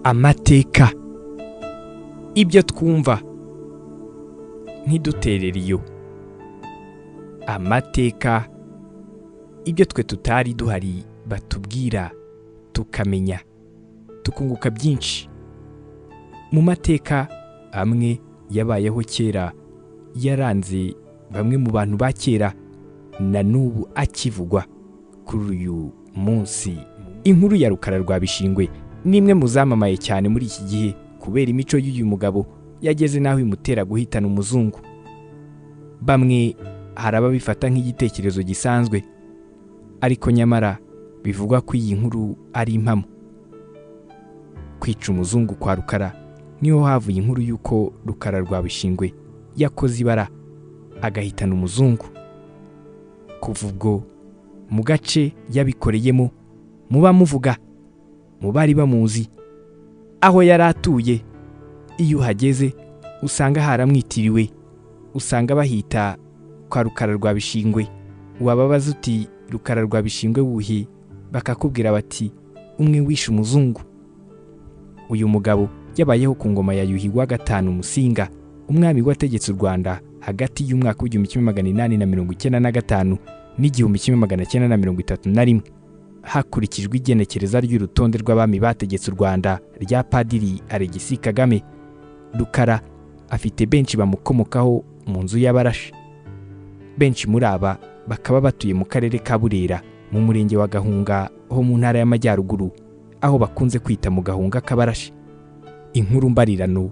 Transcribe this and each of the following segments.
Amateka, ibyo twumva ntiduterere iyo. Amateka, ibyo twe tutari duhari batubwira tukamenya, tukunguka byinshi. Mu mateka amwe yabayeho kera yaranze bamwe mu bantu ba kera na n'ubu akivugwa kuri uyu munsi. Inkuru ya Rukara rwa Bishingwe ni imwe mu zamamaye cyane muri iki gihe kubera imico y'uyu mugabo yageze naho imutera guhitana umuzungu. Bamwe hari ababifata nk'igitekerezo gisanzwe, ariko nyamara bivugwa ko iyi nkuru ari impamo. Kwica umuzungu kwa Rukara niho havuye inkuru y'uko Rukara rwa Bishingwe yakoze ibara agahitana umuzungu. Kuva ubwo mu gace yabikoreyemo muba muvuga, mu bari bamuzi, aho yari atuye, iyo uhageze usanga haramwitiriwe, usanga bahita kwa Rukara rwa Bishingwe. Wababaza uti Rukara rwa Bishingwe wuhi, bakakubwira bati umwe wishe umuzungu. Uyu mugabo yabayeho ku ngoma ya Yuhi wa gatanu Musinga, umwami wategetse u Rwanda hagati y'umwaka w'1895 n'1931 hakurikijwe igenekereza ry'urutonde rw'abami bategetse u Rwanda rya Padiri Alegisi Kagame. Rukara afite benshi bamukomokaho mu nzu y'Abarashi. Benshi muri aba bakaba batuye mu karere ka Burera mu murenge wa Gahunga ho mu ntara y'Amajyaruguru, aho bakunze kwita mu Gahunga k'Abarashi. Inkuru mbarirano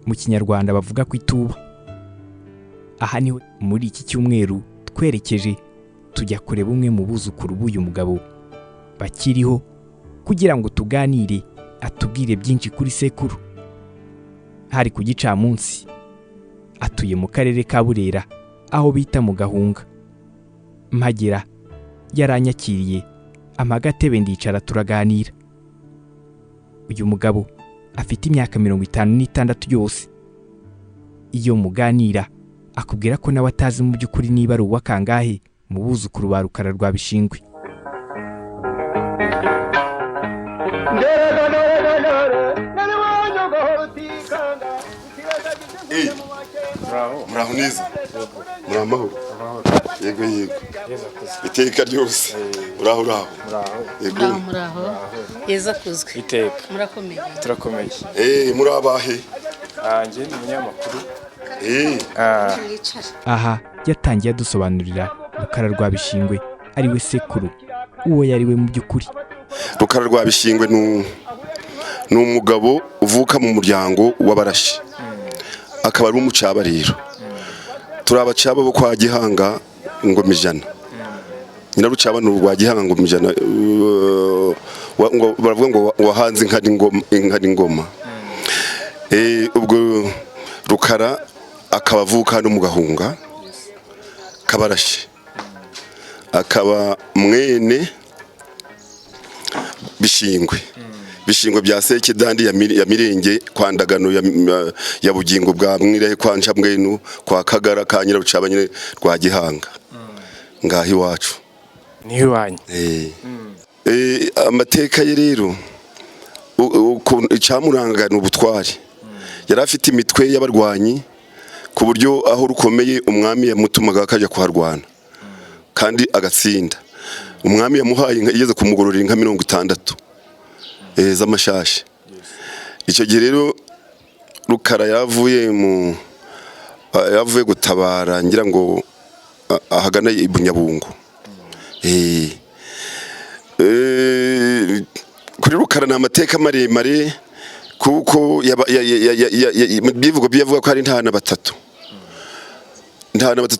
mu Kinyarwanda bavuga ko ituba. Aha niho muri iki cyumweru twerekeje tujya kureba umwe mu buzukuru b'uyu mugabo bakiriho, kugira ngo tuganire atubwire byinshi kuri sekuru. Hari ku gicamunsi, atuye mu karere ka Burera aho bita mu Gahunga. Mpagera yaranyakiriye, amagatebe ndicara turaganira. Uyu mugabo afite imyaka 56 yose. Iyo muganira akubwira ko nawe atazi mu by'ukuri niba ari uwa kangahe mu buzukuru ba Rukara rwa Bishingwe. Muraho neza, muramahoro. Yego iteka ryose. Muraho yeza kuzwe Iteka murakomeye. turakomeye. Murabahe. Nje ni umunyamakuru. Mwicara. Aha yatangiye adusobanurira Rukara rwa Bishingwe ari we sekuru, uwo yari we mu by'ukuri. Rukara rwa Bishingwe ni umugabo uvuka mu muryango w'Abarashi, akaba ari umucaba rero. Turi abacaba bo kwa Gihanga Ngoma Ijana. Nyirarucaba ni urwa Gihanga Ngoma Ijana, ngo baravuga ngo wahanze inka n'ingoma. Ubwo Rukara akaba avuka no mu Gahunga k'Abarashi, akaba mwene Bishingwe bya Sekidandi ya Mirenge kwa Ndagano ya Bugingo bwa Mwirahe kwa Ncamwenu kwa Kagara ka Nyirarucaba nyine rwa Gihanga ngahi wacu ni iwanyu. Amateka ye rero icamurangana ubutwari, yari afite imitwe y'abarwanyi ku buryo aho rukomeye umwami yamutumaga akajya kuharwana kandi agatsinda. Umwami yamuhaye igeze kumugororera inka 60 z'amashashi. Icyo gihe rero Rukara yavuye gutabara, ngira ngo ahagana i Bunyabungo. Kuri Rukara ni amateka maremare, kuko bivuga ko hari ntana batatu.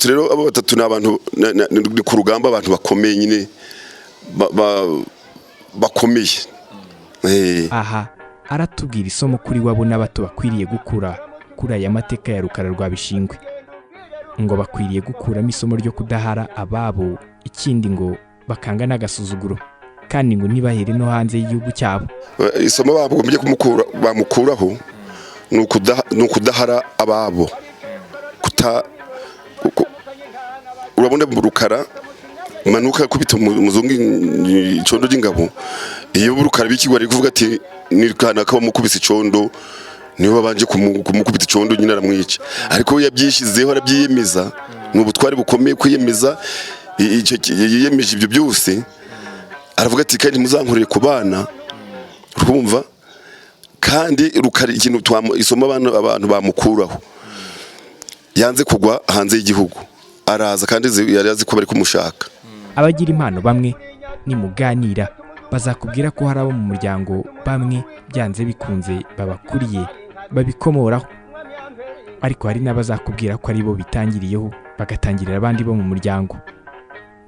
Rero abo batatu ni abantu ku rugamba, abantu bakomeye nyine bakomeye. Aha aratubwira isomo kuri wabo n'abato bakwiriye gukura kuri aya mateka ya Rukara rwa Bishingwe. Ngo bakwiriye gukuramo isomo ryo kudahara ababo, ikindi ngo bakanga n'agasuzuguro, kandi ngo nibahere no hanze y'igihugu cyabo. Isomo bagombye bamukuraho ni ukudahara ababo. Urabona Rukara manuka kubita umuzungu icondo ry'ingabo iyo burukara bikigwa ari kuvuga ati nirukana ko mukubise icondo niwe babanje kumukubita icondo nyine aramwica ariko yabyishizeho arabyiyemeza n'ubutwari bukomeye kwiyemeza icyo yiyemeje ibyo byose aravuga ati kandi muzankorere ku bana urumva kandi rukara ikintu isoma abantu bamukuraho yanze kugwa hanze y'igihugu araza kandi yari azi ko bari kumushaka. Abagira impano bamwe nimuganira bazakubwira ko hari abo mu muryango bamwe byanze bikunze babakuriye babikomoraho, ariko hari n'abazakubwira ko ari bo bitangiriyeho bagatangirira abandi bo mu muryango.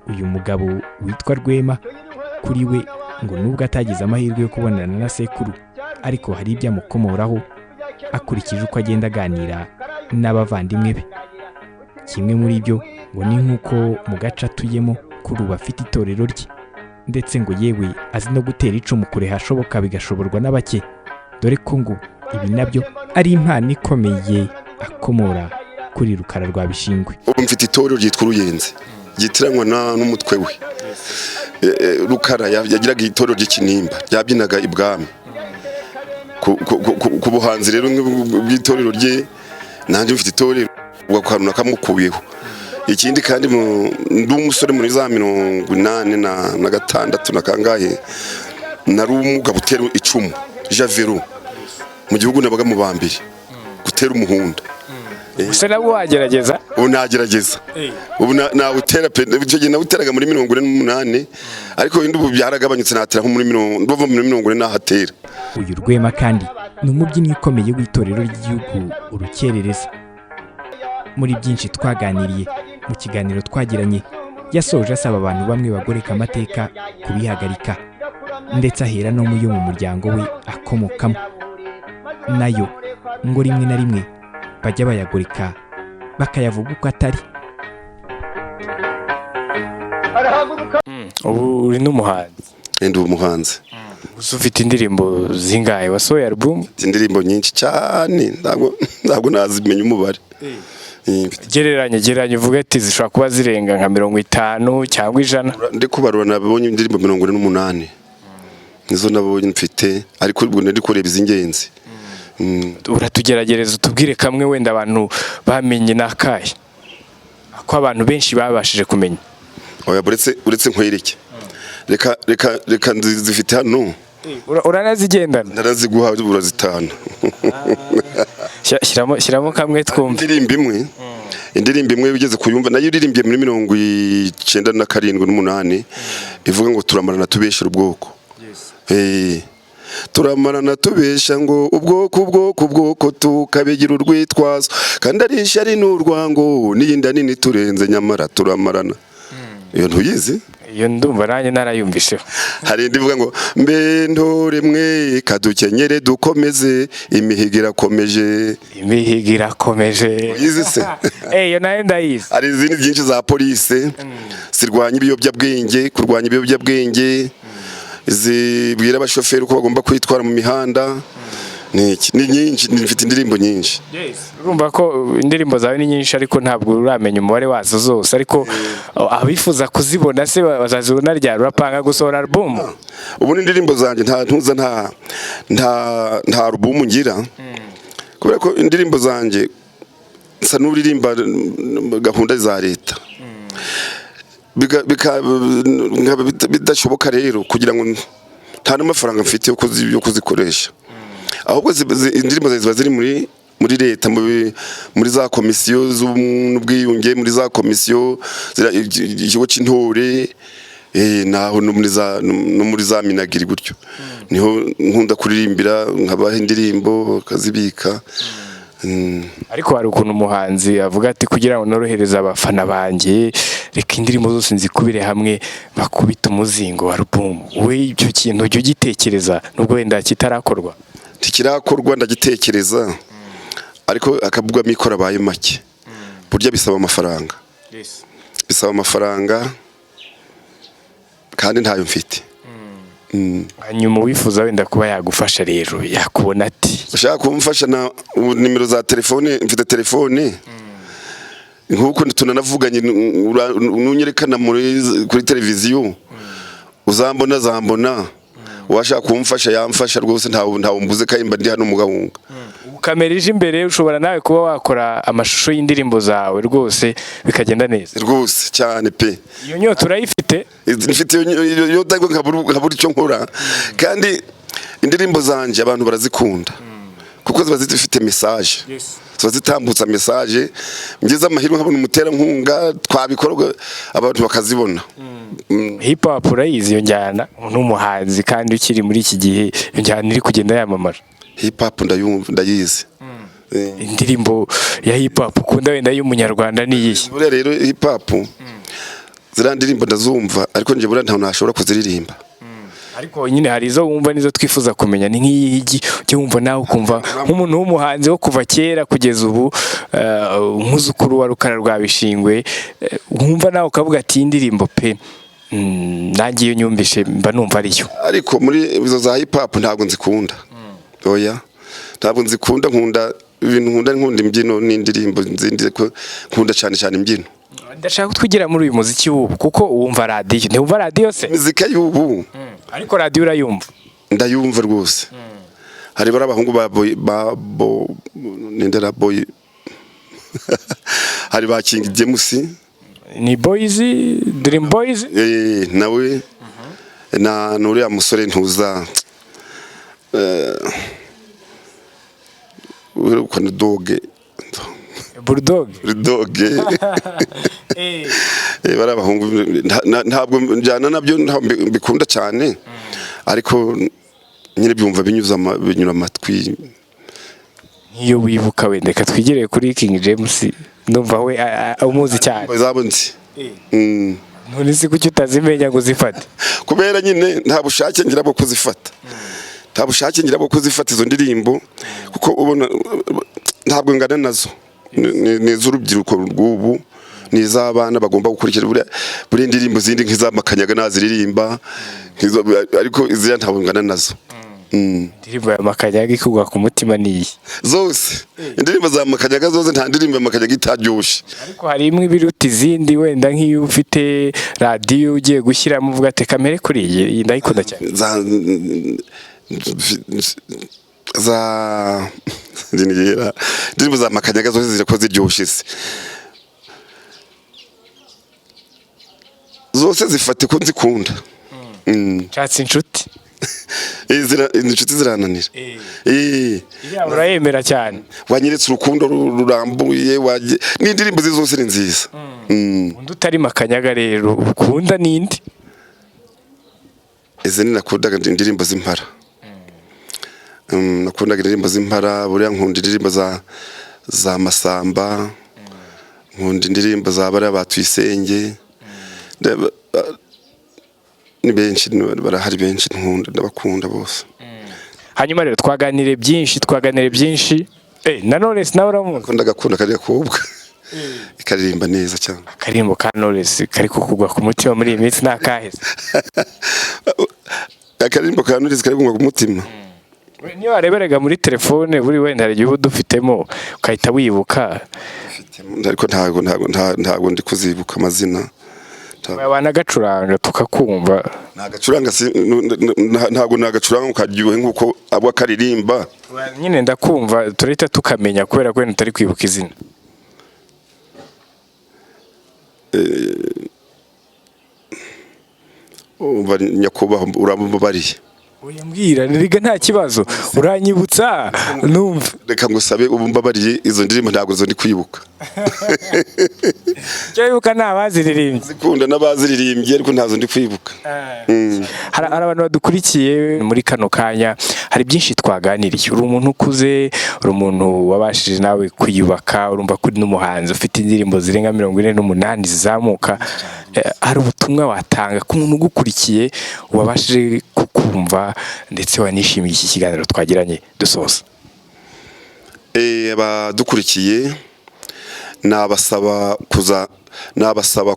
Uyu mugabo witwa Rwema kuri we ngo nubwo atagize amahirwe yo kubonana na sekuru ariko hari ibyo amukomoraho akurikije uko agenda aganira n'abavandimwe be. Kimwe muri byo ngo ni nk'uko mu gace atuyemo kuri ubu afite itorero rye ndetse ngo yewe azi no gutera icumu kure hashoboka bigashoborwa n'abake, dore ko ngo ibi nabyo ari impano ikomeye akomora kuri Rukara rwa Bishingwe. Ubu mfite itorero ryitwa Uruyenzi gitiranwa n'umutwe we. Rukara yagiraga itorero ry'ikinimba ryabyinaga ibwami ku buhanzi rero bw'itorero rye nanjye mfite itorero ugakanuna kamukubiyeho. Ikindi kandi ndi umusore muri za 86 na kangahe nari umugabo utera icumu javero mu gihugu nabaga mu bambiri gutera umuhunda. Usa nabwo wagerageza? Ubu nagerageza. Ubu nawe utera pe icyo gihe nawuteraga muri 48 ariko indi ubu byaragabanyutse natera nko muri 40 nahatera. Uyu Rwema kandi ni umubyinnyi ukomeye w'itorero ry'igihugu Urukerereza. Muri byinshi twaganiriye mu kiganiro twagiranye yasoje asaba abantu bamwe bagoreka amateka kubihagarika ndetse ahera no mu yo mu muryango we akomokamo, nayo ngo rimwe na rimwe bajya bayagoreka bakayavuga uko atari. Ubu uri n'umuhanzi? Ndi umuhanzi. Ufite indirimbo zingahe? Wasohoye album? Indirimbo nyinshi cyane ntabwo nazimenya umubare. Gereranya uvuga ati zishobora kuba zirenga nka 50 cyangwa 100. Ndi kubarura nabonye indirimbo 48 nizo nabonye mfite ariko ubwo ndi kureba izingenzi. Uratugerageza utubwire kamwe wenda abantu bamenye nakaye ko abantu benshi babashije kumenya. Oya uretse nkwereke reka zifite hano. Uranazigendana? Naraziguha urazitana. Shyiramo kamwe twumva. Indirimbo imwe ugeze kuyumva nayo iririmbiye muri 97 n'umunani ivuga ngo turamarana tubeshera ubwoko. Turamarana tubesha ngo ubwoko tukabigira urwitwazo kandi arisha ari n'urwango n'iyinda nini turenze nyamara turamarana. Iyo ntuyizi? Iyo ndumva nanjye narayumvisheho. Hari indi ivuga ngo mbe ntore mwe kadukenyere dukomeze imihigo irakomeje. Uyizi se? Iyo nayo ndayizi. Hari izindi byinshi za polisi zirwanya ibiyobyabwenge zibwira abashoferi uko bagomba kwitwara mu mihanda. Ni nyinshi, nifite indirimbo nyinshi. Urumva ko indirimbo zawe ni nyinshi ariko ntabwo uramenya umubare wazo zose, ariko abifuza kuzibona se bazazibona ryari? Urapanga gusohora album? Ubu ni indirimbo zanjye nta album ngira kubera ko indirimbo zanjye nsa n'uririmba gahunda za leta bidashoboka rero kugira ngo nta n'amafaranga mfite yo kuzikoresha. Ahubwo indirimbo ziba ziri muri leta muri za komisiyo z'ubwiyunge, muri za komisiyo ikigo cy'intore naho no muri za minagiri gutyo niho nkunda kuririmbira nkabaha indirimbo kazibika. Ariko hari ukuntu umuhanzi avuga ati kugira ngo norohereze abafana banjye reka indirimbo zose nzikubire hamwe bakubita umuzingo wa album. We icyo kintu ujye ugitekereza nubwo wenda kitarakorwa? Ntikirakorwa ndagitekereza ariko akabugwa mikora abaye make burya bisaba amafaranga kandi ntayo mfite. Hanyuma wifuza wenda kuba yagufasha rero yakubona ati ushaka kumfasha na nimero za telefone mfite telefone nk'uko tunanavuganye nunyerekana kuri televiziyo uzambona zambona washaka kumfasha yamfasha rwose ntawe mbuze kayimba ndi hano mu Gahunga. kamera ije imbere ushobora nawe kuba wakora amashusho y'indirimbo zawe rwose bikagenda neza rwose cyane pe. iyo nyota urayifite? Mfite iyo dago nkabura icyo nkora kandi indirimbo zanje abantu barazikunda kuko ziba zifite message, ziba zitambutsa message, ngeze amahirwe nkabona umutera nkunga twabikorwa abantu bakazibona. Hip hop urayizi iyo njyana n'umuhanzi kandi ukiri muri iki gihe iyo njyana iri kugenda yamamara? Hip hop ndayumva ndayizi. Indirimbo ya hip hop ukunda wenda y'umunyarwanda ni iyihe? Buriya rero hip hop ziriya ndirimbo ndazumva ariko nje buriya ntaho nashobora kuziririmba. Ariko nyine hari izo wumva nizo twifuza kumenya, ni nk'iyigi ujye wumva nawe ukumva nk'umuntu w'umuhanzi wo kuva kera kugeza ubu, umwuzukuru wa Rukara rwa Bishingwe, wumva nawe ukavuga ati indirimbo pe nanjye iyo nyumvishe mba numva ariyo. Ariko muri izo za hip hop ntabwo nzikunda. Oya ntabwo nzikunda, nkunda ibintu nkunda imbyino n'indirimbo nzindi ko nkunda cyane imbyino. Ndashaka kutwigira muri uyu muziki w'ubu kuko wumva radio, ntiwumva radio se? Muzika y'ubu ariko radio urayumva? Ndayumva rwose. Hari barabahungu ba nindera boy hari ba King James ni boys, Dream Boys nawe na nuriya musore ntuza urukundo doge Bulldog barabahungu ntabwo njyana nabyo mbikunda cyane ariko nyine byumva binyura amatwi. Iyo wibuka wenda ka twigire kuri King James ndumva we umuzi cyane zabonzi. None se kuki utazimenya ngo zifate? Kubera nyine nta bushake ngira bwo kuzifata, nta bushake ngira bwo kuzifata izo ndirimbo kuko ubona ntabwo ngana nazo. Ni z'urubyiruko rw'ubu, ni iz'abana bagomba gukurikira buri indirimbo zindi nk'izamakanyaga naziririmba ariko izira ntabwo ngana nazo. Indirimbo ya Makanyaga ikugwa ku mutima ni iyi zose? Indirimbo za Makanyaga zose nta ndirimbo ya Makanyaga itaryoshye. Ariko hari imwe ibiruta izindi, wenda nk'iyo ufite radio ugiye gushyiramo uvuga ati kamere kuri iyi ndayikunda cyane. Indirimbo za Makanyaga zose zirako ziryoshye zose zifate ko nzikunda. Nshatse inshuti inshuti zirananira. Urayemera cyane? Wanyeretse urukundo rurambuye n'indirimbo zose ni nziza. Undi utari Makanyaga rero ukunda nindi? Izi ni nakundaga indirimbo z'impara. Nakundaga indirimbo z'impara, buriya nkunda indirimbo za Masamba, nkunda indirimbo za bariya batwisenge. Ni benshi barahari benshi nkunda ndabakunda bose. Hanyuma rero twaganire byinshi na Knowless nawe uramuzi? Ndagakunda kariya kobwa ikaririmba neza cyane. Akarimbo ka Knowless kari kukugwa ku mutima muri iyi minsi nakaheze? Akarimbo ka Knowless kari kugwa ku mutima. Niyo wareberega muri telefone buri wenda hari igihe dufitemo ukahita wibuka. Ariko ntago ndi kuzibuka amazina. Wanagacuranga tukakumva? Nagacuranga ntago nagacuranga ukaryohe nkuko abo akaririmba. Nyine ndakumva turahita tukamenya kubera ko ntari kwibuka izina. Nyakubaho urambariye. Uyambwira niga nta kibazo uranyibutsa numva. Reka ngusabe ubumbabariye izo ndirimbo ntago zo ndi kwibuka. Cyo wibuka nabaziririmbye? Zikunda n'abaziririmbye ariko ntazo ndi kwibuka. Hari abantu badukurikiye muri kano kanya, hari byinshi twaganiriye. Uri umuntu ukuze, uri umuntu wabashije nawe kwiyubaka, urumva kuri n'umuhanzi ufite indirimbo zirenga 48 zizamuka. Hari ubutumwa watanga ku muntu ugukurikiye wabashije kukumva ndetse wanishimiye iki kiganiro twagiranye dusoza? Abadukurikiye nabasaba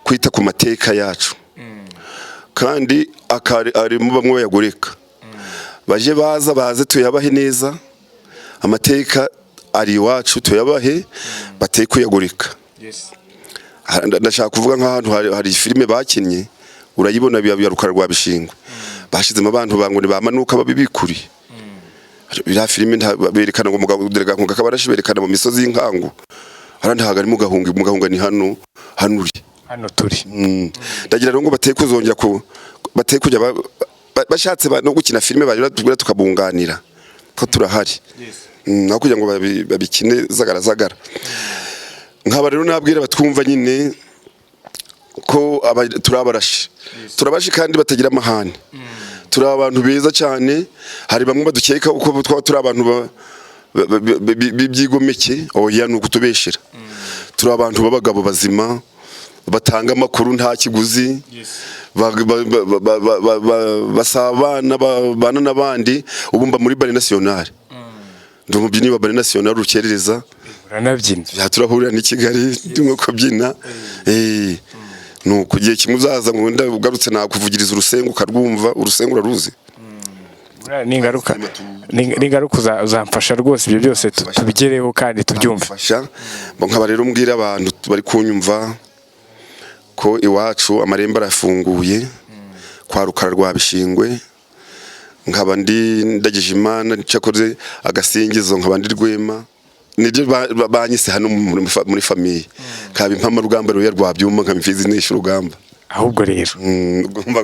kwita ku mateka yacu kandi arimo bamwe bayagoreka. Baje baze tuyabahe neza, amateka ari iwacu tuyabahe bateye kuyagurika. Ndashaka kuvuga nk'ahantu hari filime bakinnye urayibona biya Rukara rwa Bishingwe bashizemo abantu bangone bamanuka babibikuriye. Bira filime berekana ngo mugabo derega nkunga kabarashi berekana mu misozi y'inkangu arandi hagari mugahunga ni hano turi. Ndagira rero ngo bateye kuzongera ko bateye kujya bashatse no gukina filime bari tubwira tukabunganira ko turahari. Naho kugira ngo babikine zagara. Nkaba rero nabwira batwumva nyine ko turabashi kandi batagira amahane. Turi abantu beza cyane, hari bamwe badukeka uko turi abantu bibyigomeke oya nuko tubeshera. Turi abantu b'abagabo bazima batanga amakuru nta kiguzi, basabana bana n'abandi. Ubumba muri Bale Nationale ndumubyi wa Bale Nationale rukerereza uranabyina turahurira ni Kigali ndimo kubyina. Nuko giye kimwe uzaza ngo ugarutse nakuvugiriza urusengo karwumva. Urusengo uraruzi n'ingaruka uzamfasha rwose ibyo byose tubigereho kandi tubyumve. Nkaba rero mbwira abantu bari kunyumva ko iwacu amarembo arafunguye kwa Rukara rwa Bishingwe. Nkaba ndagije Imana cyakoze agasingizo, nkaba ndi Rwema nibyo banyise hano muri famille. Kaba impama rugamba rero rwabyuma nkaba imfizi nisha urugamba. Ahubwo rero gumba